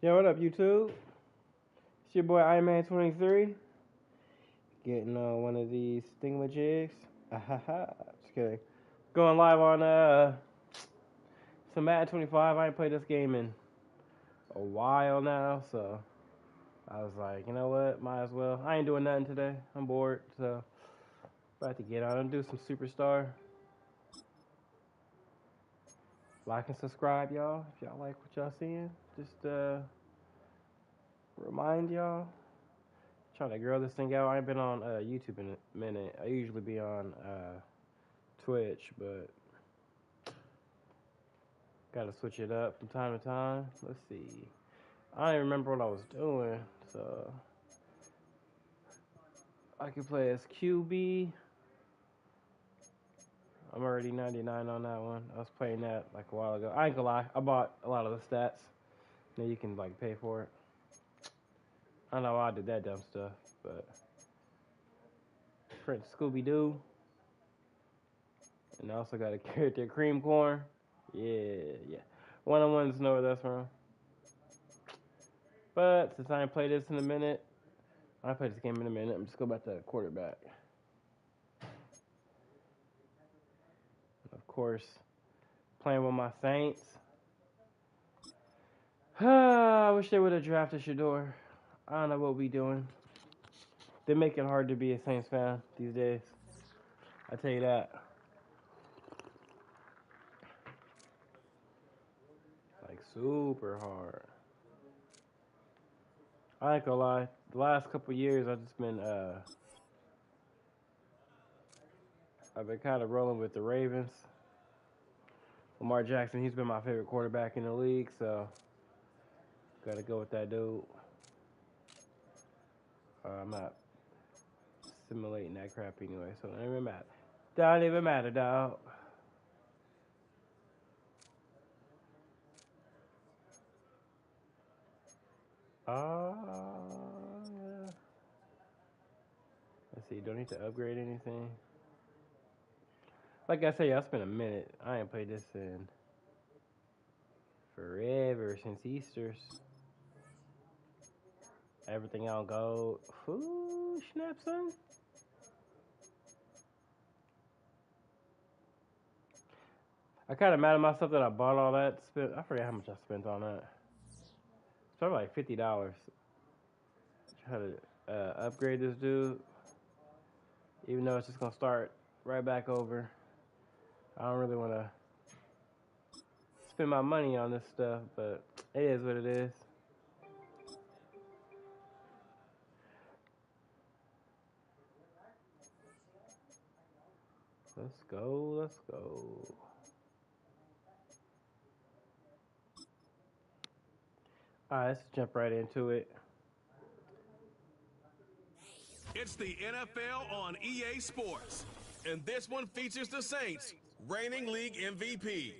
Yo, what up, YouTube? It's your boy Ironman23. Getting on one of these thingamajigs. Just kidding. Going live on some Madden 25. I ain't played this game in a while now, so I was like, you know what? Might as well. I ain't doing nothing today. I'm bored, so about to get on and do some Superstar. Like and subscribe, y'all, if y'all like what y'all seeing. Just remind y'all. Trying to grow this thing out. I ain't been on YouTube in a minute. I usually be on Twitch, but gotta switch it up from time to time. Let's see. I don't even remember what I was doing, so I can play as QB. I'm already 99 on that one. I was playing that like a while ago. I ain't gonna lie, I bought a lot of the stats. Now you can like pay for it. I don't know why I did that dumb stuff, but Prince Scooby-Doo. And I also got a character, Cream Corn. Yeah. One-on-ones know where that's from. But since I ain't played this in a minute, I played this game in a minute. I'm just go back to quarterback. Of course, playing with my Saints. I wish they would have drafted Shador. I don't know what we doing. They make it hard to be a Saints fan these days. I tell you that. Like super hard. I ain't gonna lie. The last couple years, I've been kind of rolling with the Ravens. Lamar Jackson, he's been my favorite quarterback in the league, so gotta go with that dude. I'm not simulating that crap anyway, so it don't even matter. Don't even matter, dog. Yeah. Let's see, do I need to upgrade anything? Like I say, I spent a minute. I ain't played this in forever, since Easter's. Everything on gold. Ooh, snap, son. I kind of mad at myself that I bought all that. I forget how much I spent on that. It's probably like $50. Try to upgrade this dude. Even though it's just going to start right back over. I don't really want to spend my money on this stuff, but it is what it is. Let's go. All right, let's jump right into it. It's the NFL on EA Sports, and this one features the Saints, reigning league MVP.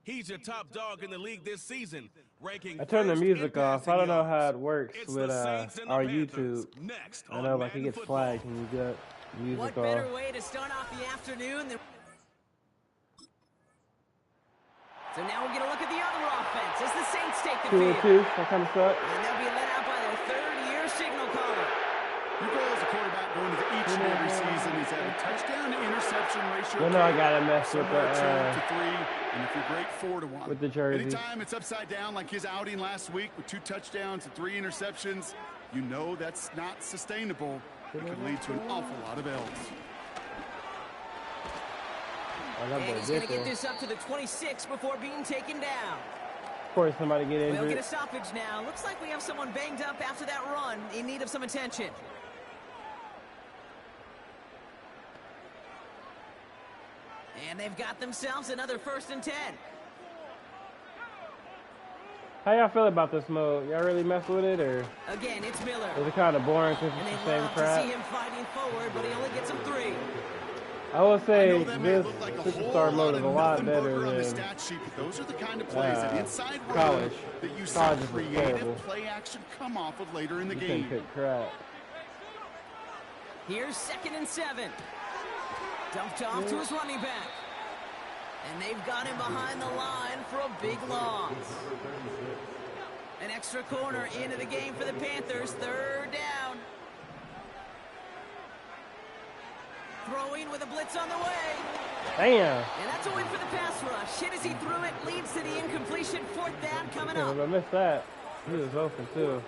He's your top dog in the league this season, ranking I turned the first music in off. I don't know passing how yards. it works It's with the Saints and the our Panthers, YouTube. next I on know, like it Madden gets Football. flagged when you got music What off. better way to start off the afternoon than... So now we'll get a look at the other offense as the Saints take the 2-2, field. that kind of sucks. And they'll be led out by their third-year signal caller. Your goal as a quarterback going into each and every season is at a touchdown to interception ratio. You know I gotta mess with somewhere 2 the to 3, and if you're great, 4 to 1. with the jersey. Anytime it's upside down like his outing last week with 2 touchdowns and 3 interceptions, you know that's not sustainable. It could lead to an awful lot of L's. And he's going to get this up to the 26 before being taken down. Of course, somebody get injured. We'll get a stoppage now. Looks like we have someone banged up after that run in need of some attention. And they've got themselves another 1st and 10. How y'all feel about this mode? Y'all really mess with it, or Again, it's Miller. is it kind of boring because And it's they'd the same love crap? to see him fighting forward, but he only gets them 3. I will say I know that may this look like a Superstar whole mode is a lot nothing better burger on the than stat sheet, but those are the kind of plays that inside college. that you see College is creative terrible. play action come off of later in the you game. can pick crap. Here's 2nd and 7. Dumped off to his running back. And they've got him behind the line for a big loss. An extra corner into the game for the Panthers. Third down. Throwing with a blitz on the way. Damn. And that's a win for the pass rush. Hit as he threw it. Leads to the incompletion. Fourth down coming up. I missed that. He was open too.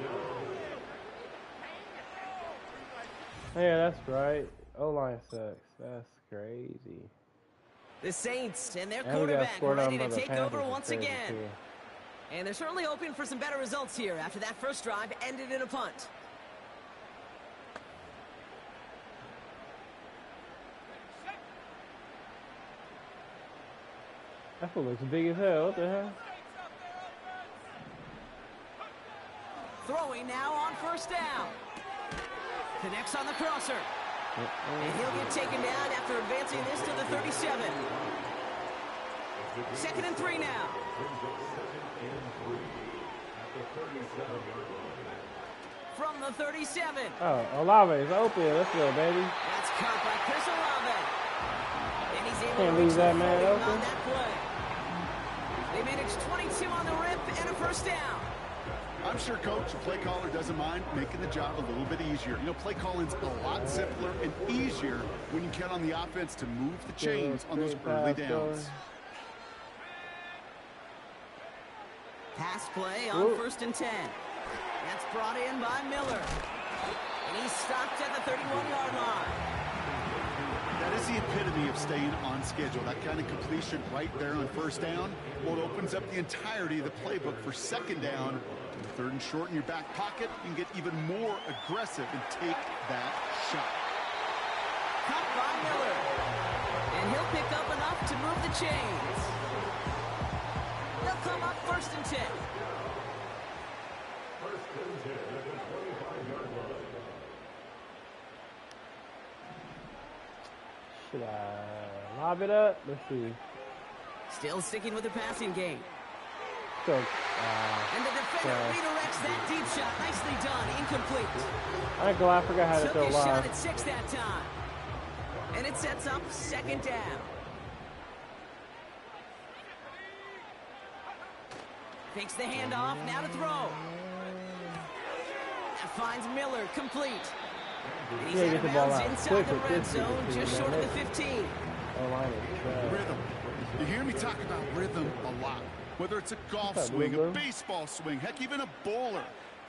Yeah, that's right. O-line sucks. That's crazy. The Saints and their quarterback ready to take over once again. Too. And they're certainly hoping for some better results here after that first drive ended in a punt. That fool looks big as hell. What the hell? Throwing now on first down. Connects on the crosser. And he'll get taken down after advancing this to the 37. 2nd and 3 now. From the 37. Oh, Olave is open. Let's go, baby. That's caught by Chris Olave. And he's able Can't to leave that man open on that play. They managed 22 on the rip and a first down. I'm sure coach, the play caller doesn't mind making the job a little bit easier. You know, play calling's a lot simpler and easier when you count on the offense to move the chains on those early downs. Pass play on 1st and 10. That's brought in by Miller. And he's stopped at the 31-yard line. That is the epitome of staying on schedule. That kind of completion right there on first down. Well, it opens up the entirety of the playbook for 2nd down. 3rd and short in your back pocket, you can get even more aggressive and take that shot. Caught by Miller. And he'll pick up enough to move the chains. They'll come up 1st and 10. Should I lob it up? Let's see. Still sticking with the passing game. So, and the defender redirects that deep shot. Nicely done. Incomplete. I ain't gonna lie, I forgot how to throw Took live. a shot at 6 that time. And it sets up 2nd down. Takes the handoff. Now to throw. That finds Miller. Complete. And he's out of bounds inside the red zone, just short of the 15. Rhythm. You hear me talk about rhythm a lot. Whether it's a golf swing, a baseball swing, heck, even a bowler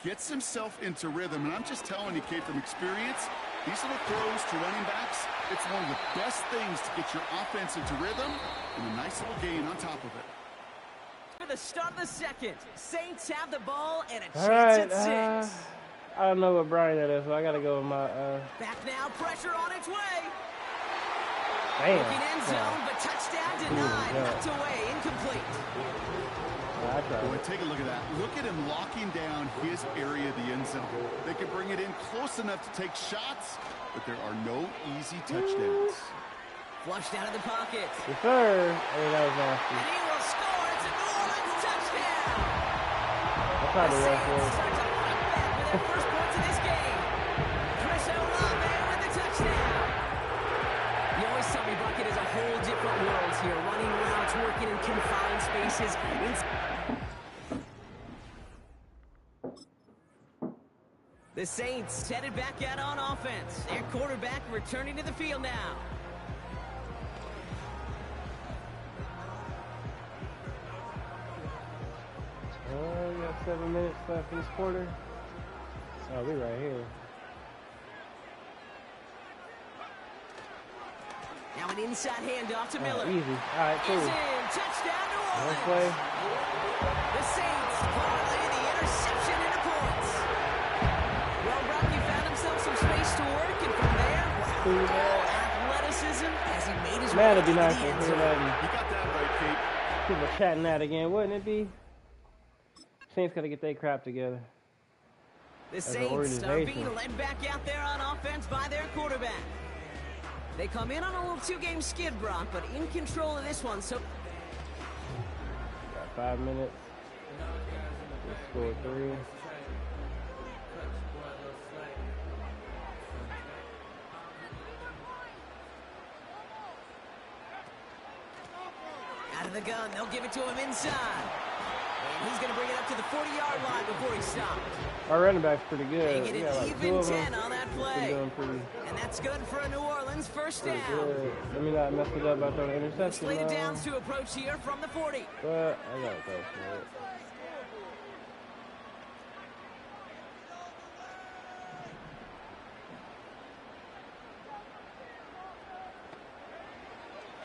gets himself into rhythm. And I'm just telling you, Kate, from experience, these little throws to running backs, it's one of the best things to get your offense into rhythm and a nice little gain on top of it. For the start of the 2nd, Saints have the ball and a chance at 6. I don't know what Brian that is, so I got to go with my... Back now, pressure on its way. Damn. Looking end zone, but touchdown denied. Knocked away, incomplete. Boy, take a look at that. Look at him locking down his area of the end zone. They can bring it in close enough to take shots, but there are no easy touchdowns. Flushed out of the pocket. Yes, sir. Hey, that was nasty. And he will score. It's a New Orleans touchdown. That's probably the right Saints start to fight back with their first points of this game. Chris Olave with the touchdown. You always tell me Bucket is a whole different world here. Running routes, working in confined spaces. The Saints headed back out on offense. Their quarterback returning to the field now. We got 7 minutes left in this quarter. Oh, we right here. Now an inside handoff to Miller. Easy. All right, cool. He's in. Touchdown, New Orleans. Play. The Saints parlay the interception into points. Well, Rocky found himself some space to work, and from there, wow, athleticism as he made his way it'd be into nice the end to zone. hear that. You got that right, Kate. People chatting that again, wouldn't it be? Saints got to get their crap together. The Saints are being led back out there on offense by their quarterback. They come in on a little 2-game skid, Brock, but in control of this one. So got 5 minutes. Let's score 3. Out of the gun, they'll give it to him inside. And He's going to bring it up to the 40-yard line before he stops. Our running back's pretty good. Make We it got an like 2 even of 10 them. on that Been play. doing pretty And that's good for a New Orleans first down. good. Let me not mess it up by throwing an interception. Slated downs to approach here from the 40. But I gotta go for it.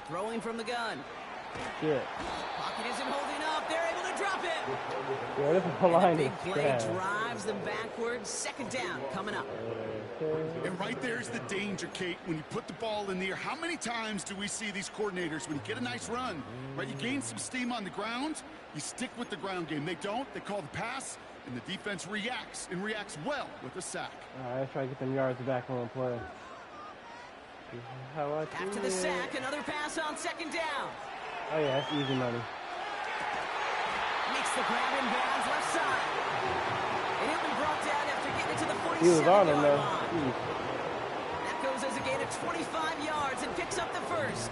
Throwing from the gun. Shit. Pocket isn't holding up. They're able to drop it. Yeah, this whole line And is the big play trash. drives them backwards. Second down coming up. Okay. And right there's the danger, Kate, when you put the ball in the air. How many times do we see these coordinators, when you get a nice run, right, you gain some steam on the ground, you stick with the ground game. They don't. They call the pass, and the defense reacts, and reacts well with a sack. All right, let's try to get them yards back on the play. This is how I do After the it. sack, another pass on second down. Oh yeah, that's easy money. Makes the grab in bounds left side. And he'll be brought down after getting it to the He was on him 47-yard though. line. Jeez. That goes as a gain of 25 yards and picks up the first.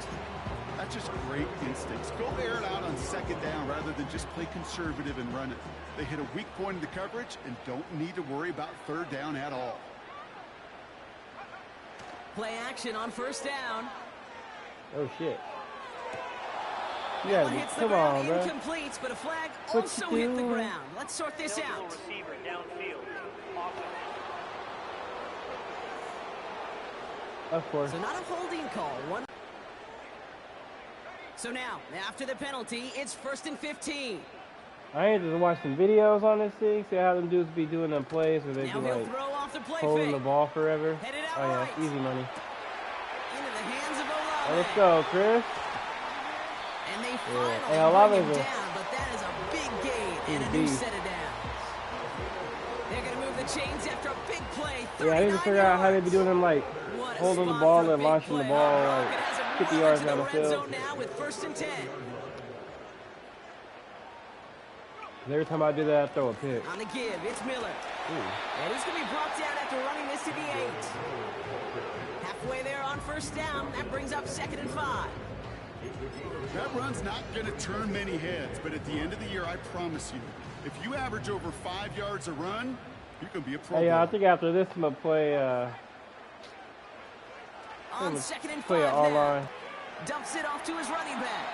That's just great instincts. Go air it out on second down rather than just play conservative and run it. They hit a weak point in the coverage and don't need to worry about third down at all. Play action on first down. Oh shit. One Yeah, hits the come ground, on, bro. incomplete, but a flag What also you hit the doing? ground. Let's sort this out. Receiver downfield. Offense. Of course. So not a holding call. So now, after the penalty, it's 1st and 15. I need to watch some videos on this thing, see how them dudes be doing them plays where they Now be he'll like throw off the play holding fake. the ball forever. Headed out Oh yeah, right. it's easy money. Into the hands of Olave. Let's go, Chris. And they Hey, finally bring Olave's him a- down, but that is a big gain He's and a a new beast. set of downs. They're going to move the chains after a big play. Yeah, I need to figure out how they be doing them like What a holding the spot ball for a and big launching the play. ball Rocket like has it 50 well yards into down the red field. zone now with 1st and 10. Every time I do that, I throw a pick. On the give, it's Miller. And he's going to be brought down after running this to the 8. Halfway there on first down. That brings up 2nd and 5. That run's not going to turn many heads, but at the end of the year, I promise you, if you average over 5 yards a run, you're going to be a pro Hey, I bowler. think after this, I'm gonna play. On I'm 2nd and 5 play it now. online. Dumps it off to his running back.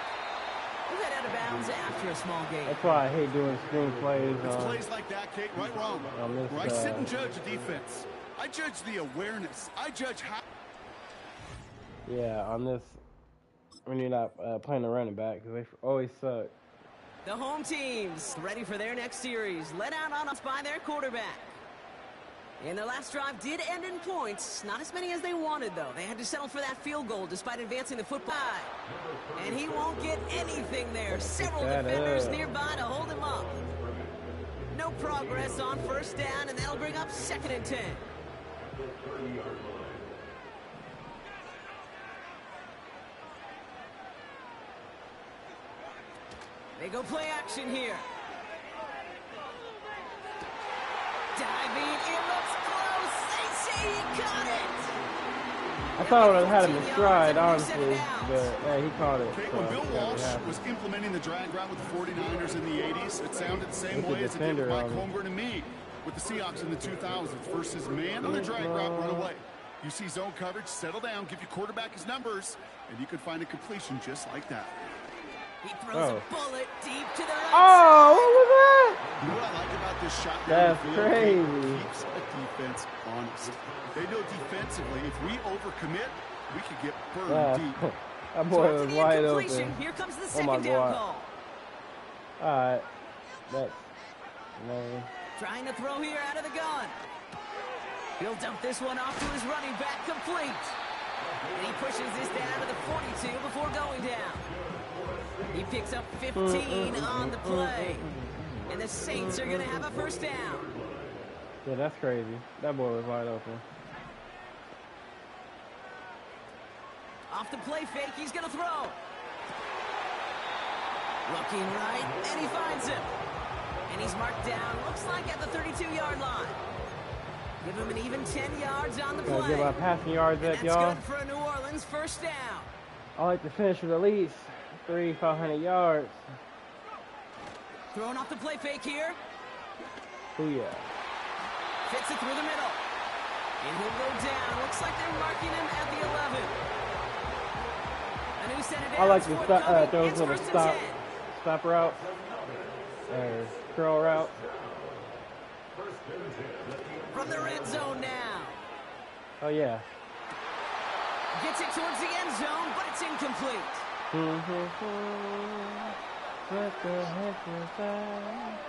Who got out of bounds after a small gain? That's why I hate doing screen plays. It's plays like that, Kate, right, wrong. On this, Where I sit and judge a defense. I judge the awareness. I judge how. Yeah, on this, when you're not playing the running back, because they always suck. The home teams ready for their next series. Let out on us by their quarterback. And their last drive did end in points. Not as many as they wanted, though. They had to settle for that field goal despite advancing the football. And he won't get anything there. Several that defenders up. nearby to hold him up. No progress on first down, and that'll bring up 2nd and 10. They go play action here. Diving, it looks close. They say he caught it. I thought I would have had him in 14 stride, yards and a honestly, set of but downs. yeah, he caught it. Kate, So when Bill that's what Walsh happened. was implementing the drag route with the 49ers in the 80s, it sounded the same With the way as it did with defender Mike on it. Holmgren and me with the Seahawks in the 2000s versus man on the drag route, run away. You see zone coverage, settle down, give your quarterback his numbers, and you can find a completion just like that. He throws Oh. a bullet deep to the right Oh, what was that? You know what I like about this shot? That's It crazy. keeps a defense honest. They know defensively, if we overcommit, we could get burned Yeah. deep. That So boy after was the wide incompletion, open. here comes the Oh my second down God. call. All right, that's lame. Trying to throw here out of the gun. He'll dump this one off to his running back, complete. And he pushes this down to the 42 before going down. He picks up 15 on the play. And the Saints are going to have a first down. Yeah, that's crazy. That boy was wide open. Off the play fake, he's going to throw. Looking right, and he finds him. And he's marked down, looks like at the 32-yard line. Give him an even 10 yards on the Gotta play. give my passing yards And up, that's y'all. good for a New Orleans first down. I like to finish with at least 500 yards. Throwing off the play fake here. Oh, yeah. Fits it through the middle. And he'll go down. Looks like they're marking him at the 11. A new set of downs. I like the forthcoming. those It's little first and 10. stop route. Or curl route. From the red zone now. Oh, yeah. Gets it towards the end zone, but it's incomplete. What the heck was that?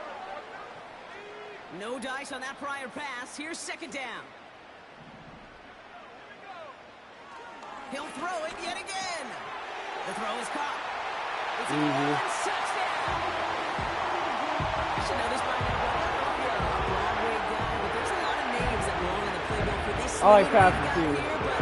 No dice on that prior pass. Here's second down. He'll throw it yet again. The throw is caught. It's a touchdown. I should know this by now, but I don't know if you're a Broadway guy, but there's a lot of names that belong in the playbook for this I like league we've passes got too. here, but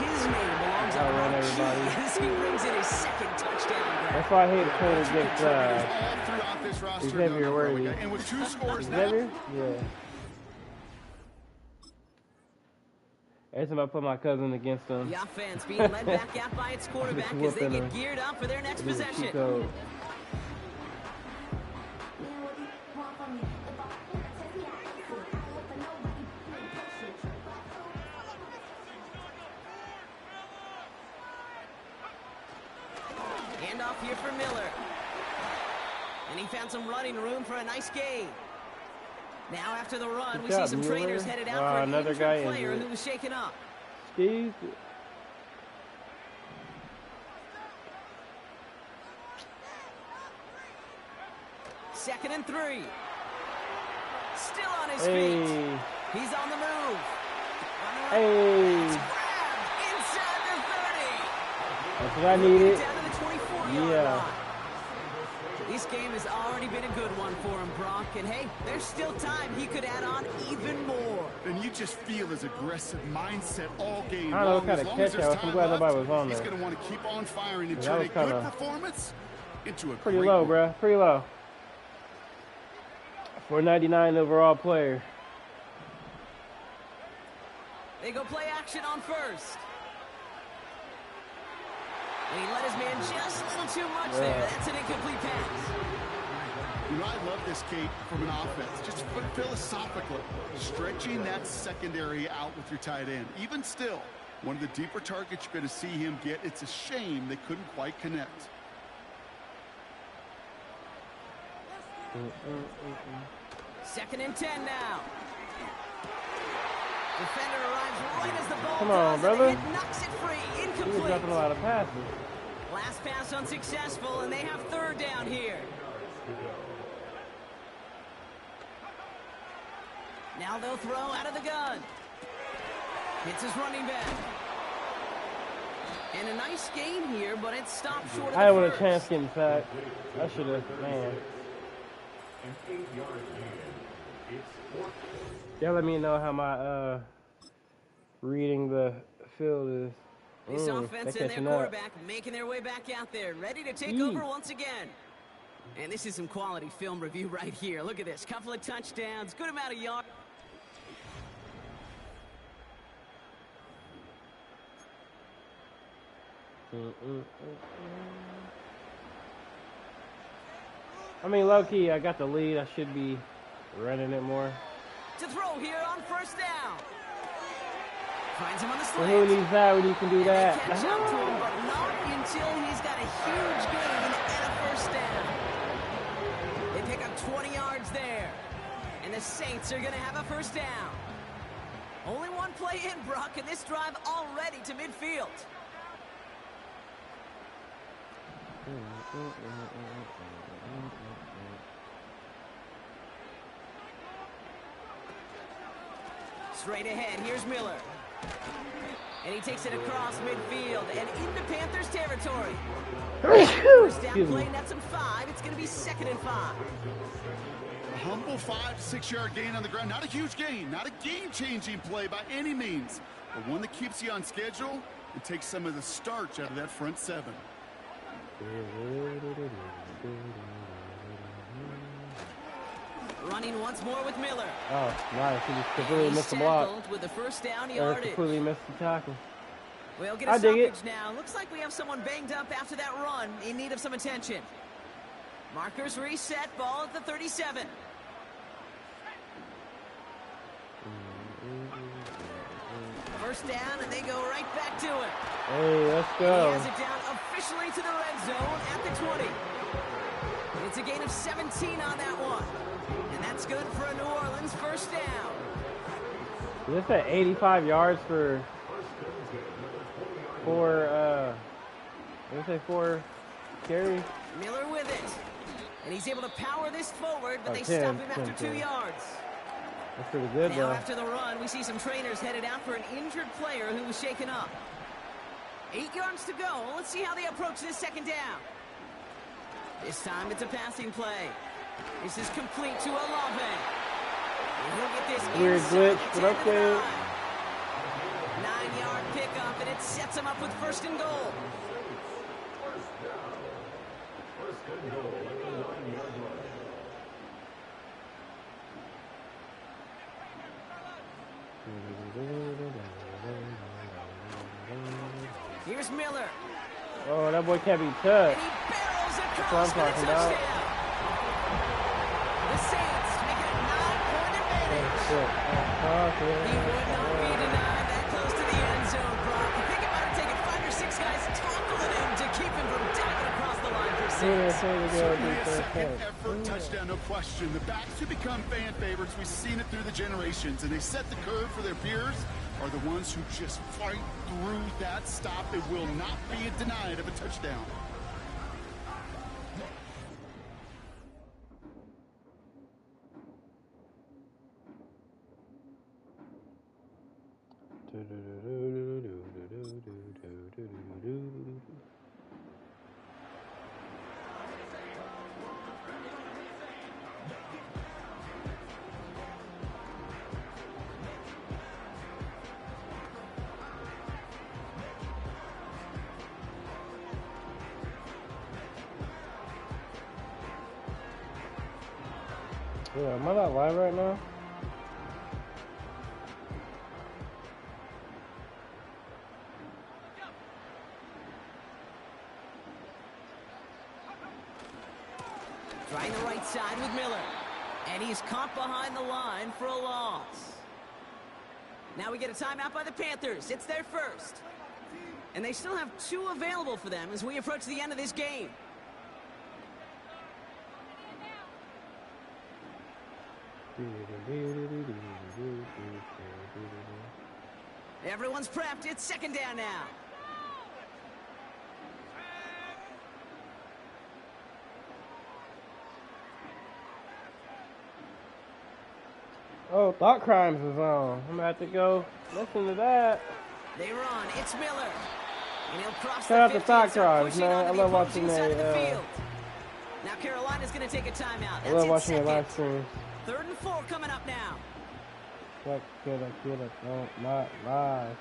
his name belongs on I'll run the everybody. as he brings in his second touchdown. That's why I hate playing against all throughout this roster. Xavier, where is he? And with 2 scores now, Xavier? Yeah. Every time I put my cousin against him. The offense being led back out by its quarterback as they get geared up for their next possession. Handoff here for Miller. And he found some running room for a nice gain. Now after the run, we see some trainers headed out for an another guy injured player injured. who was shaken up. Steve. Second and 3. Still on his Hey. feet. He's on the move. Hey. It's grabbed inside the 30. That's what I needed. Down to the 24-yard Yeah. line. This game has already been a good one for him, Brock. And hey, there's still time. He could add on even more. and you just feel his aggressive mindset all game I don't know long. what kind As of long as catch there's that was. I'm time glad left, nobody was on he's there. going to want to keep on firing and That turn a was good kinda performance into a Pretty great low, one. bruh. Pretty low. 499 overall player. They go play action on first. And he let his man just a little too much there. That's an incomplete pass. You know, I love this, Kate, from an offense. Just philosophically, stretching that secondary out with your tight end. Even still, one of the deeper targets you're going to see him get. It's a shame they couldn't quite connect. Second and 10 now. Defender arrives right as the ball Come on, does, brother. and it knocks it free. He was Incomplete. dropping a lot of passes. Last pass unsuccessful, and they have third down here. Now they'll throw out of the gun. It's his running back. And a nice gain here, but it stopped short of I the had a first. chance getting sacked. I should have, man. Y'all let me know how my reading the field is. This offense they're and their catching up. quarterback making their way back out there, ready to take over once again. And this is some quality film review right here. Look at this. Couple of touchdowns, good amount of yards. I mean, low-key, I got the lead. I should be running it more. To throw here on first down. Finds him on the So slant. who needs that when you can do And that? they catch up to him, but not until he's got a huge gain and a first down. They pick up 20 yards there. And the Saints are going to have a first down. Only one play in, Brock, and this drive already to midfield. Straight ahead, here's Miller. And he takes it across midfield and into Panthers territory. First down Excuse play, me. nets him 5. It's going to be 2nd and 5. A humble 5 to 6 yard gain on the ground. Not a huge gain, not a game-changing play by any means, but one that keeps you on schedule and takes some of the starch out of that front 7. Running once more with Miller. Oh, nice. He just completely He's missed the block. tackled with the first down Or yardage. completely missed the tackle. We'll get a I dig stoppage it. now. Looks like we have someone banged up after that run in need of some attention. Markers reset, ball at the 37. First down, and they go right back to it. Hey, let's He go. has it down officially to the red zone at the 20. It's a gain of 17 on that one. And that's good for a New Orleans first down. This at 85 yards for four carries. Miller with it. And he's able to power this forward, but they 10, stop him after 10. 2 yards. That's pretty good, Now though. after the run, we see some trainers headed out for an injured player who was shaken up. 8 yards to go. Let's see how they approach this second down. This time it's a passing play. This is complete to Olave. And he'll get this Weird inside glitch, the but 10 to the okay. 9-yard pickup, and it sets him up with first and goal. Here's Miller. Oh, that boy can't be And touched. he barrels That's what across I'm for the talking about. touchdown. The Saints make it a 9-point advantage. Shit. He would not be denied that close to the end zone, Brock. I think it might have taken 5 or 6 guys tackling him to keep him from diving across the line for 6. Certainly a second effort touchdown, no question. The backs who become fan favorites, we've seen it through the generations, and they set the code for their peers, are the ones who just fight through that stop. It will not be denied of a touchdown. Yeah, am I not live right now? Trying the right side with Miller. And he's caught behind the line for a loss. Now we get a timeout by the Panthers. It's their first. And they still have 2 available for them as we approach the end of this game. Everyone's prepped. It's second down now. Oh, Thought Crimes is on. I'm about to go listen to that. They run. It's Miller. And he'll cross Shout out the to 50 and Thought start Crimes, pushing man. onto I the love opposing watching side of the that, field. Now Carolina's going to take a timeout. I That's love its watching second. your live streams. 3rd and 4 coming up now. What could I don't not live?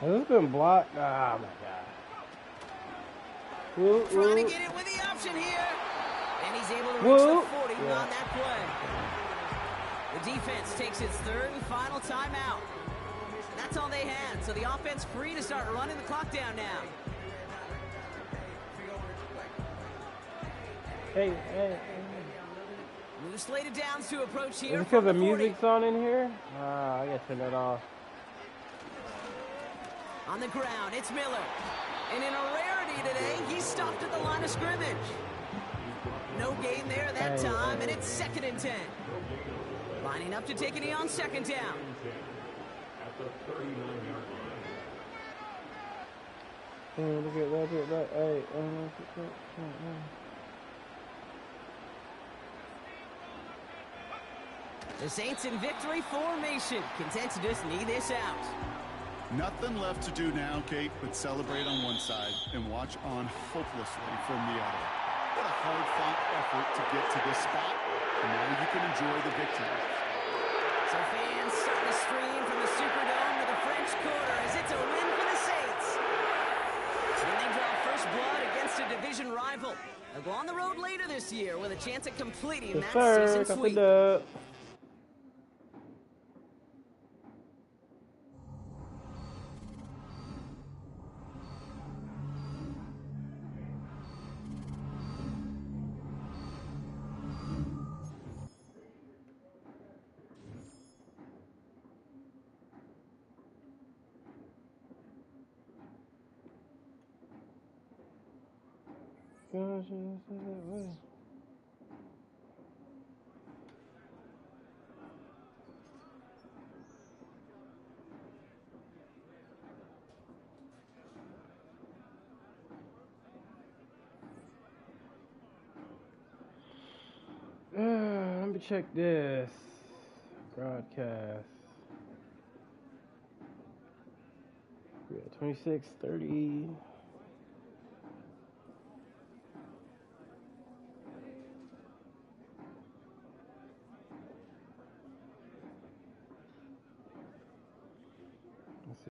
Has this been blocked? Oh my god. Ooh, Trying to ooh. get it with the option here. And he's able to reach Whoa. the 40 Yeah. on that play. The defense takes its 3rd and final timeout. That's all they had, so the offense free to start running the clock down now. Hey. New slated downs to approach Is here. it because from the the 40. music's on in here? I gotta turn that off. On the ground, it's Miller. And in a rarity today, he's stopped at the line of scrimmage. No gain there that time, and it's 2nd and 10. Lining up to take a knee on second down. Look at that. Hey. The Saints in victory formation. Content to just knee this out. Nothing left to do now, Kate, but celebrate on one side and watch on hopelessly from the other. What a hard-fought effort to get to this spot, and now you can enjoy the victory. So fans starting to stream from the Superdome to the French Quarter as it's a win for the Saints. And they draw first blood against a division rival. They'll go on the road later this year with a chance at completing Yes, that sir. season Got the sweep. dub. Let me check this broadcast. Yeah, 26:30.